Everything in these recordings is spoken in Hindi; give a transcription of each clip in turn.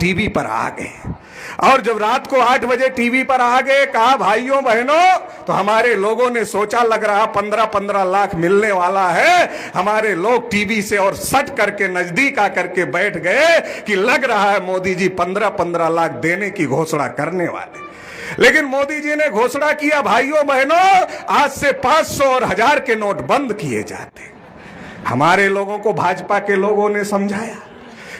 टीवी पर आ गए। और जब रात को 8 बजे टीवी पर आ गए, कहा भाइयों बहनों, तो हमारे लोगों ने सोचा लग रहा 15-15 लाख मिलने वाला है। हमारे लोग टीवी से और सट करके नजदीक आकर के बैठ गए कि लग रहा है मोदी जी 15-15 लाख देने की घोषणा करने वाले। लेकिन मोदी जी ने घोषणा किया, भाइयों बहनों, आज से 500 और 1000 के नोट बंद किए जाते। हमारे लोगों को भाजपा के लोगों ने समझाया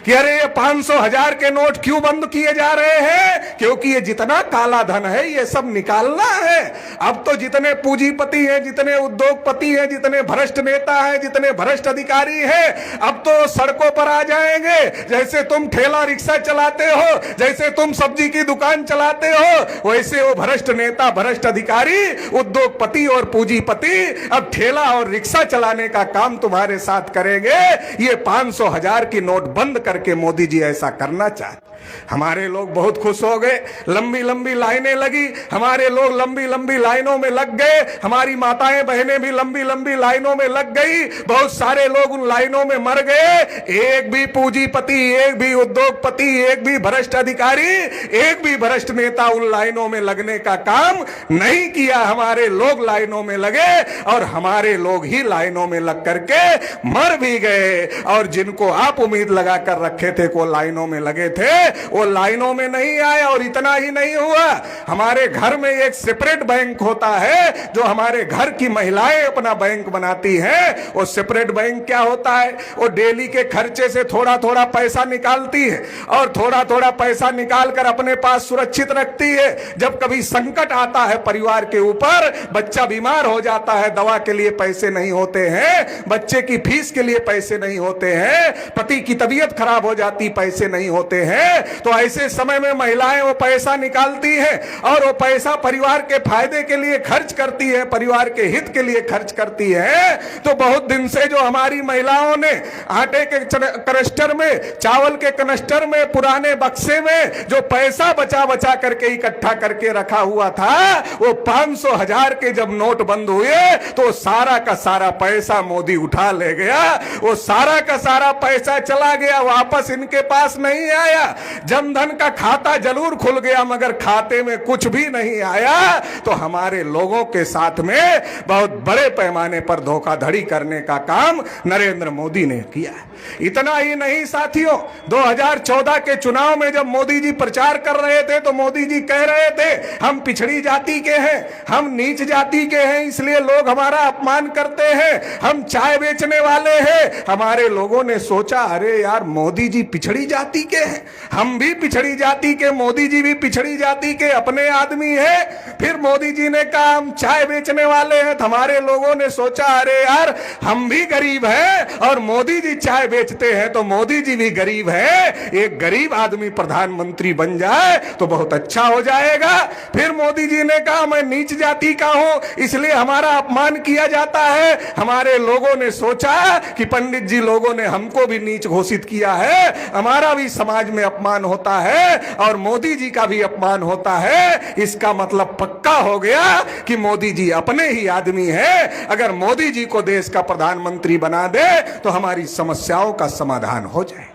कि अरे ये 500 1000 के नोट क्यों बंद किए जा रहे हैं, क्योंकि ये जितना काला धन है ये सब निकालना है। अब तो जितने पूंजीपति हैं, जितने उद्योगपति हैं, जितने भ्रष्ट नेता हैं, जितने भ्रष्ट अधिकारी हैं, अब तो सड़कों पर आ जाएंगे। जैसे तुम ठेला रिक्शा चलाते हो, जैसे तुम सब्जी की दुकान चलाते हो, वैसे वो भ्रष्ट नेता, भ्रष्ट अधिकारी, उद्योगपति और पूंजीपति अब ठेला और रिक्शा चलाने का काम तुम्हारे साथ करेंगे। ये 500 1000 की नोट बंद करके मोदी जी ऐसा करना चाहते। हमारे लोग बहुत खुश हो गए, लंबी लंबी लाइनें लगी, हमारे लोग लंबी लंबी लाइनों में लग गए, हमारी माताएं बहनें भी लंबी लंबी लाइनों में लग गई, बहुत सारे लोग उन लाइनों में मर गए। एक भी पूंजीपति, एक भी उद्योगपति, एक भी भ्रष्ट अधिकारी, एक भी भ्रष्ट नेता उन लाइनों में लगने का काम नहीं किया। हमारे लोग लाइनों में लगे और हमारे लोग ही लाइनों में लग करके मर भी गए। और जिनको आप उम्मीद लगा कर रखे थे वो लाइनों में लगे थे, वो लाइनों में नहीं आए। और इतना ही नहीं हुआ, हमारे घर में एक सेपरेट बैंक होता है जो हमारे घर की महिलाएं अपना बैंक बनाती हैं। वो सेपरेट बैंक क्या होता है, वो डेली के खर्चे से थोड़ा थोड़ा पैसा निकालती है और थोड़ा थोड़ा पैसा निकालकर अपने पास सुरक्षित रखती है। जब कभी संकट आता है परिवार के ऊपर, बच्चा बीमार हो जाता है, दवा के लिए पैसे नहीं होते हैं, बच्चे की फीस के लिए पैसे नहीं होते हैं, पति की तबीयत खराब हो जाती, पैसे नहीं होते हैं, तो ऐसे समय में महिलाएं वो पैसा निकालती हैं और वो पैसा परिवार के फायदे के लिए खर्च करती है, परिवार के हित के लिए खर्च करती है। तो बहुत दिन से जो हमारी महिलाओं ने आटे के कनस्टर में, चावल के कनस्टर में, पुराने बक्से में जो पैसा बचा बचा करके इकट्ठा करके रखा हुआ था, वो 500 1000 के जब नोट बंद हुए तो सारा का सारा पैसा मोदी उठा ले गया। वो सारा का सारा पैसा चला गया, वापस इनके पास नहीं आया। जनधन का खाता जरूर खुल गया मगर खाते में कुछ भी नहीं आया। तो हमारे लोगों के साथ में बहुत बड़े पैमाने पर धोखाधड़ी करने का काम नरेंद्र मोदी ने किया। इतना ही नहीं साथियों, 2014 के चुनाव में जब मोदी जी प्रचार कर रहे थे तो मोदी जी कह रहे थे हम पिछड़ी जाति के हैं, हम नीच जाति के हैं, इसलिए लोग हमारा अपमान करते हैं, हम चाय बेचने वाले हैं। हमारे लोगों ने सोचा अरे यार मोदी जी पिछड़ी जाति के हैं, हम भी पिछड़ी जाति के, मोदी जी भी पिछड़ी जाति के अपने आदमी हैं। फिर मोदी जी ने कहा हम चाय बेचने वाले हैं, तो हमारे लोगों ने सोचा अरे यार हम भी गरीब हैं और मोदी जी चाय बेचते हैं तो मोदी जी भी गरीब है, एक गरीब आदमी प्रधानमंत्री बन जाए तो बहुत अच्छा हो जाएगा। फिर मोदी जी ने कहा मैं नीच जाति का हूं इसलिए हमारा अपमान किया जाता है। हमारे लोगों ने सोचा कि पंडित जी लोगों ने हमको भी नीच घोषित किया है, हमारा भी समाज में अपमान होता है और मोदी जी का भी अपमान होता है। इसका मतलब पक्का हो गया कि मोदी जी अपने ही आदमी है। अगर मोदी जी को देश का प्रधानमंत्री बना दे तो हमारी समस्याओं का समाधान हो जाए।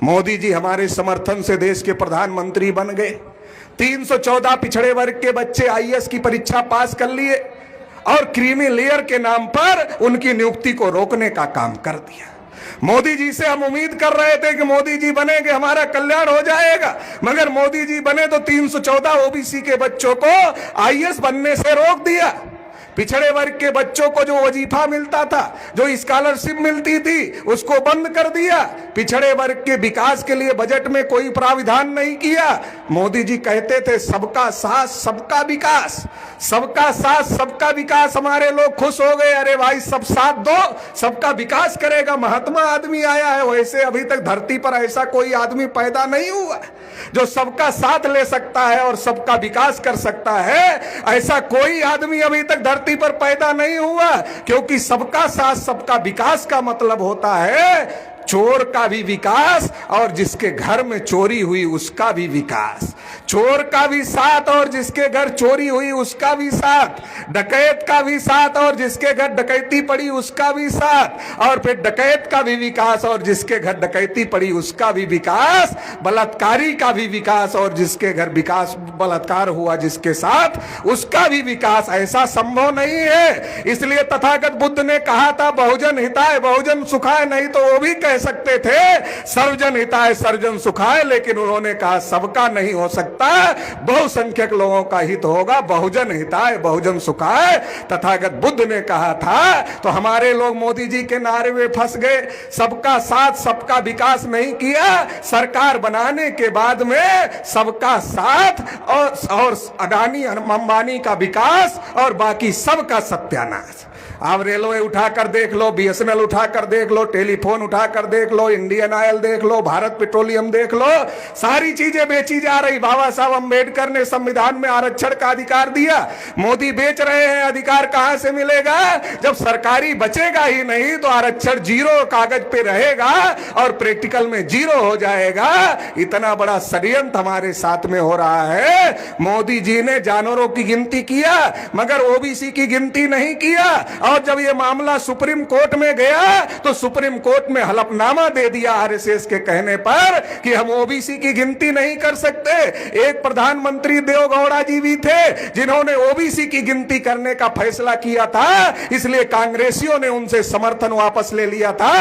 मोदी जी हमारे समर्थन से देश के प्रधानमंत्री बन गए। 314 पिछड़े वर्ग के बच्चे आईएएस की परीक्षा पास कर लिए और क्रीमी लेयर के नाम पर उनकी नियुक्ति को रोकने का काम कर दिया। मोदी जी से हम उम्मीद कर रहे थे कि मोदी जी बनेंगे हमारा कल्याण हो जाएगा, मगर मोदी जी बने तो 314 ओबीसी के बच्चों को आईएएस बनने से रोक दिया। पिछड़े वर्ग के बच्चों को जो वजीफा मिलता था, जो स्कॉलरशिप मिलती थी, उसको बंद कर दिया। पिछड़े वर्ग के विकास के लिए बजट में कोई प्राविधान नहीं किया। मोदी जी कहते थे सबका साथ सबका विकास, सबका साथ सबका विकास। हमारे लोग खुश हो गए, अरे भाई सब साथ दो, सबका विकास करेगा, महात्मा आदमी आया है। वैसे अभी तक धरती पर ऐसा कोई आदमी पैदा नहीं हुआ जो सबका साथ ले सकता है और सबका विकास कर सकता है। ऐसा कोई आदमी अभी तक धरती पर पैदा नहीं हुआ, क्योंकि सबका साथ सबका विकास का मतलब होता है चोर का भी विकास और जिसके घर में चोरी हुई उसका भी विकास, चोर का भी साथ और जिसके घर चोरी हुई उसका भी साथ, डकैत का भी साथ और जिसके घर डकैती पड़ी उसका भी साथ, और फिर डकैत का भी विकास और जिसके घर डकैती पड़ी उसका भी विकास, बलात्कारी का भी विकास और जिसके घर विकास बलात्कार हुआ जिसके साथ उसका भी विकास। ऐसा संभव नहीं है। इसलिए तथागत बुद्ध ने कहा था बहुजन हिताय बहुजन सुखाय, नहीं तो वो भी कह सकते थे सर्वजन हिताय सर्वजन सुखाय, लेकिन उन्होंने कहा सबका नहीं हो सकता, बहुसंख्यक लोगों का हित होगा, बहुजन हिताय बहुजन सुखाय तथागत बुद्ध ने कहा था। तो हमारे लोग मोदी जी के नारे में फंस गए, सबका साथ सबका विकास नहीं किया, सरकार बनाने के बाद में सबका साथ और अडानी अंबानी का विकास और बाकी सबका सत्यानाश। आप रेलवे उठाकर देख लो, बीएसएनएल उठाकर देख लो, टेलीफोन उठाकर देख लो, इंडियन ऑयल देख लो, भारत पेट्रोलियम देख लो, सारी चीजें बेची जा रही। बाबा साहब अंबेडकर ने संविधान में आरक्षण का अधिकार दिया, मोदी बेच रहे हैं। अधिकार कहां से मिलेगा जब सरकारी बचेगा ही नहीं, तो आरक्षण जीरो कागज पे रहेगा और प्रैक्टिकल में जीरो हो जाएगा। इतना बड़ा षड्यंत्र हमारे साथ में हो रहा है। मोदी जी ने जानवरों की गिनती किया मगर ओबीसी की गिनती नहीं किया, और जब यह मामला सुप्रीम कोर्ट में गया तो सुप्रीम कोर्ट में हलफनामा दे दिया आरएसएस के कहने पर कि हम ओबीसी की गिनती नहीं कर सकते। एक प्रधानमंत्री देवगौड़ा जी भी थे जिन्होंने ओबीसी की गिनती करने का फैसला किया था, इसलिए कांग्रेसियों ने उनसे समर्थन वापस ले लिया था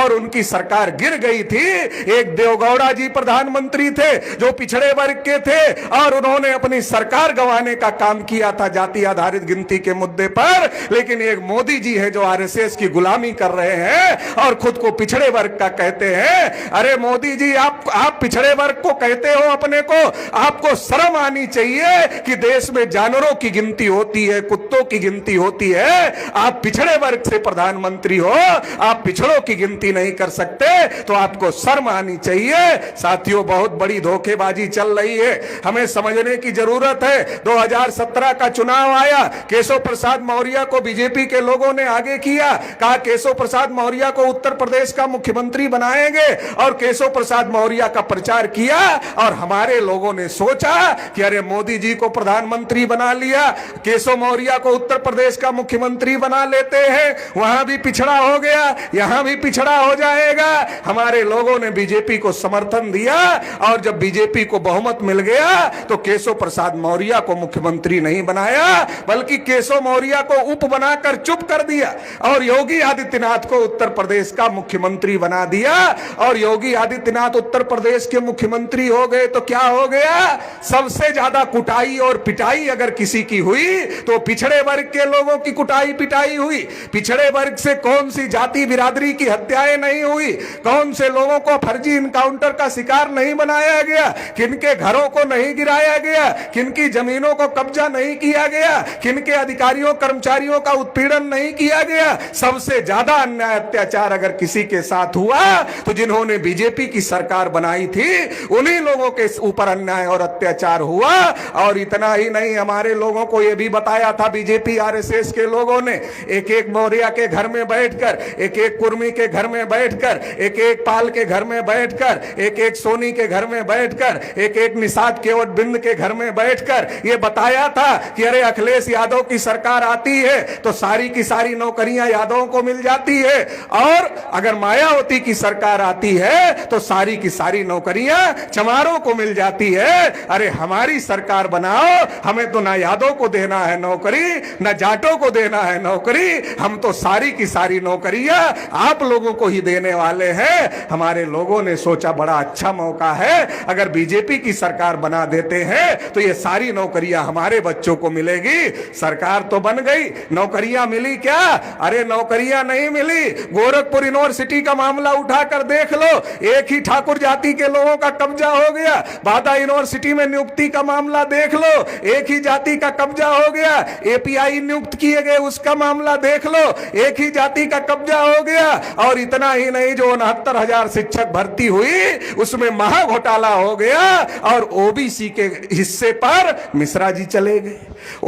और उनकी सरकार गिर गई थी। एक देवगौड़ा जी प्रधानमंत्री थे जो पिछड़े वर्ग के थे और उन्होंने अपनी सरकार गंवाने का काम किया था जाति आधारित गिनती के मुद्दे पर। लेकिन एक मोदी जी है जो आरएसएस की गुलामी कर रहे हैं और खुद को पिछड़े वर्ग का कहते हैं। अरे मोदी जी, आप पिछड़े वर्ग को कहते हो अपने को, आपको शर्म आनी चाहिए कि देश में जानवरों की गिनती होती है, कुत्तों की गिनती होती है, आप पिछड़े वर्ग से प्रधानमंत्री हो, आप पिछड़ों की गिनती नहीं कर सकते, तो आपको शर्म आनी चाहिए। साथियों, बहुत बड़ी धोखेबाजी चल रही है, हमें समझने की जरूरत है। 2017 का चुनाव आया, केशव प्रसाद मौर्य को बीजेपी के लोगों ने आगे किया, कहा केशव प्रसाद मौर्य को उत्तर प्रदेश का मुख्यमंत्री बनाएंगे और केशव प्रसाद मौर्य का प्रचार किया। और हमारे लोगों ने सोचा कि अरे मोदी जी को प्रधानमंत्री बना लिया, केशव मौर्य को उत्तर प्रदेश का मुख्यमंत्री बना लेते हैं, वहां भी पिछड़ा हो गया, यहां भी पिछड़ा हो जाएगा। हमारे लोगों ने बीजेपी को समर्थन दिया और जब बीजेपी को बहुमत मिल गया तो केशव प्रसाद मौर्य को मुख्यमंत्री नहीं बनाया बल्कि केशव मौर्य को उप बनाकर चुप कर दिया और योगी आदित्यनाथ को उत्तर प्रदेश का मुख्यमंत्री बना दिया। और योगी आदित्यनाथ उत्तर प्रदेश के मुख्यमंत्री हो गए तो क्या हो गया, सबसे ज्यादा कुटाई और पिटाई अगर किसी की हुई तो पिछड़े वर्ग के लोगों की कुटाई पिटाई हुई। पिछड़े वर्ग से कौन सी जाति बिरादरी की हत्याएं नहीं हुई, कौन से लोगों को फर्जी इनकाउंटर का शिकार नहीं बनाया गया, किनके घरों को नहीं गिराया गया, किनकी जमीनों को कब्जा नहीं किया गया, किनके अधिकारियों कर्मचारियों का उत्पीड़न नहीं किया गया। सबसे ज्यादा अन्याय अत्याचार अगर किसी के साथ हुआ तो जिन्होंने बीजेपी की सरकार बनाई थी उन्हीं लोगों के ऊपर अन्याय और अत्याचार हुआ। और इतना ही नहीं, हमारे लोगों को यह भी बताया था बीजेपी आरएसएस के लोगों ने, एक एक मौर्य के घर में बैठकर, एक एक कुर्मी के घर में बैठकर, एक एक पाल के घर में बैठकर, एक एक सोनी के घर में बैठकर, एक एक निषाद केवट बिंद के घर में बैठकर यह बताया था कि अरे अखिलेश यादव की सरकार आती है तो सारी की सारी नौकरियां यादवों को मिल जाती है, और अगर मायावती की सरकार आती है तो सारी की सारी नौकरियां चमारों को मिल जाती है। अरे हमारी सरकार बनाओ, हमें तो ना यादव को देना है नौकरी, ना जाटों को देना है नौकरी, हम तो सारी की सारी नौकरियां आप लोगों को ही देने वाले हैं। हमारे लोगों ने सोचा बड़ा अच्छा मौका है, अगर बीजेपी की सरकार बना देते हैं तो ये सारी नौकरियां हमारे बच्चों को मिलेगी। सरकार तो बन गई, नौकरियां मिली क्या? अरे नौकरियां नहीं मिली। गोरखपुर यूनिवर्सिटी का मामला उठाकर देख लो, एक ही ठाकुर जाति के लोगों का कब्जा हो गया। बादा यूनिवर्सिटी में नियुक्ति का मामला देख लो, एक ही जाति का कब्जा हो गया। एपीआई नियुक्त किए गए उसका मामला देख लो, एक ही जाति का कब्जा हो गया। और इतना ही नहीं, जो 69,000 शिक्षक भर्ती हुई उसमें महा घोटाला हो गया और ओबीसी के हिस्से पर मिश्रा जी चले गए,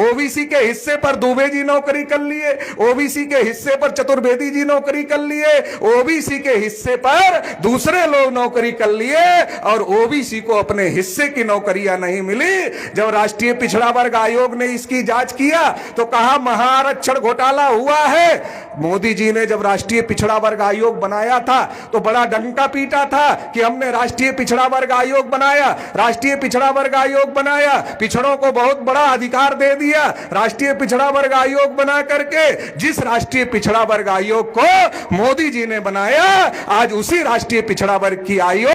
ओबीसी के हिस्से पर दुबे जी नौकरी कर लिए, ओबीसी के हिस्से पर चतुर्वेदी जी नौकरी कर लिए, ओबीसी के हिस्से पर दूसरे लोग नौकरी कर लिए और ओबीसी को अपने हिस्से की नौकरियां नहीं मिली। जब राष्ट्रीय पिछड़ा वर्ग आयोग ने इसकी जांच किया तो कहा महाआरक्षण घोटाला हुआ है। मोदी जी ने जब राष्ट्रीय पिछड़ा वर्ग आयोग बनाया था तो बड़ा डंका पीटा था कि हमने राष्ट्रीय पिछड़ा वर्ग आयोग बनाया, राष्ट्रीय पिछड़ा वर्ग आयोग बनाया, पिछड़ों को बहुत बड़ा अधिकार दे दिया। राष्ट्रीय पिछड़ा वर्ग आयोग बना करके जिस राष्ट्रीय पिछड़ा वर्ग आयोग को मोदी जी ने बनाया, आज उसी राष्ट्रीय पिछड़ा वर्ग की आयोग